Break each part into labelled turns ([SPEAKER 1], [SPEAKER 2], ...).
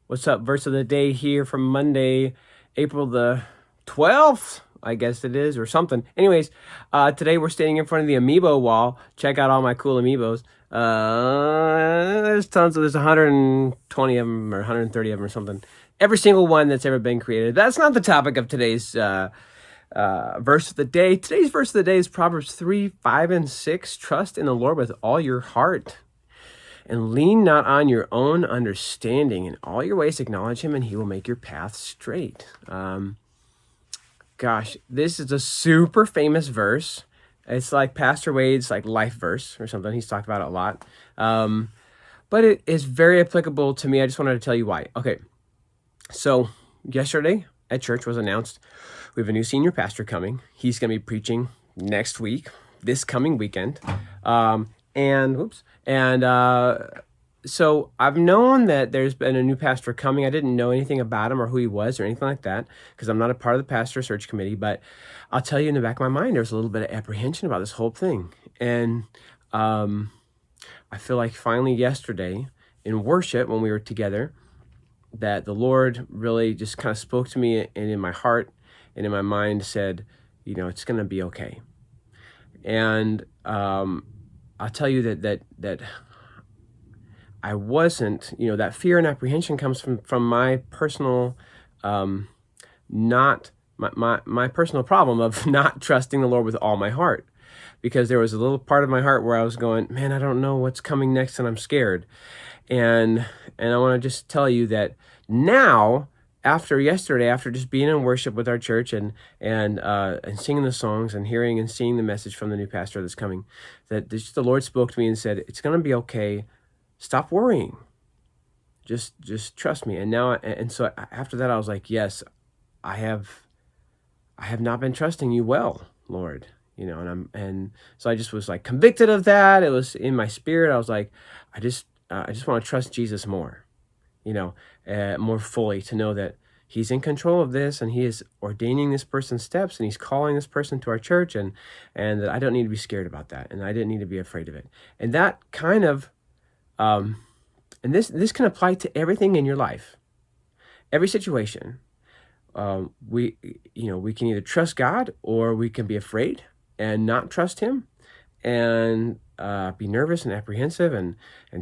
[SPEAKER 1] What's up? Verse of the day here from Monday, April the 12th, I guess it is, or something. Anyways, today we're standing in front of the amiibo wall. Check out all my cool amiibos. There's tons of, there's 120 of them or 130 of them or something. Every single one that's ever been created. That's not the topic of today's verse of the day. Today's verse of the day is Proverbs 3, 5, and 6. Trust in the Lord with all your heart, and lean not on your own understanding. In all your ways acknowledge him, and he will make your path straight. Gosh, this is a super famous verse. It's like Pastor Wade's like life verse or something. He's talked about it a lot. But it is very applicable to me. I just wanted to tell you why. Okay, so yesterday at church was announced we have a new senior pastor coming. He's going to be preaching next week, this coming weekend. So I've known that there's been a new pastor coming. I didn't know anything about him or who he was or anything like that because I'm not a part of the pastor search committee. But I'll tell you, in the back of my mind, there's a little bit of apprehension about this whole thing. And I feel like finally yesterday in worship when we were together, that the Lord really just kind of spoke to me, and in my heart and in my mind said, you know, it's going to be okay. And I'll tell you that I wasn't, you know, that fear and apprehension comes from my personal, my personal problem of not trusting the Lord with all my heart, because there was a little part of my heart where I was going, man, I don't know what's coming next, and I'm scared. And I want to just tell you that now, after yesterday, after just being in worship with our church and singing the songs and hearing and seeing the message from the new pastor that's coming, that the Lord spoke to me and said, it's going to be okay. Stop worrying. Just trust me. And now, and so after that, I was like, yes, I have not been trusting you well, Lord. You know, and so I just was like convicted of that. It was in my spirit. I was like, I just want to trust Jesus more, you know, more fully, to know that he's in control of this, and he is ordaining this person's steps, and he's calling this person to our church, and that I don't need to be scared about that, and I didn't need to be afraid of it. And that kind of, and this can apply to everything in your life, every situation. We can either trust God, or we can be afraid and not trust him, and be nervous and apprehensive and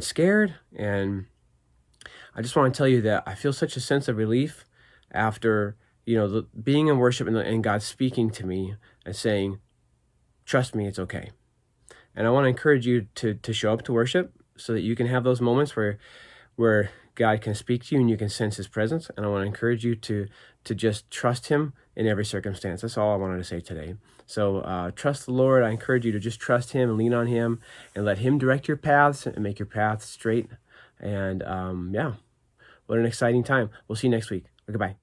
[SPEAKER 1] scared. And I just want to tell you that I feel such a sense of relief after, you know, being in worship and God speaking to me and saying, trust me, it's okay. And I want to encourage you to show up to worship so that you can have those moments where God can speak to you and you can sense his presence. And I want to encourage you to just trust him in every circumstance. That's all I wanted to say today. So trust the Lord. I encourage you to just trust him and lean on him and let him direct your paths and make your paths straight. And yeah, what an exciting time. We'll see you next week. Goodbye.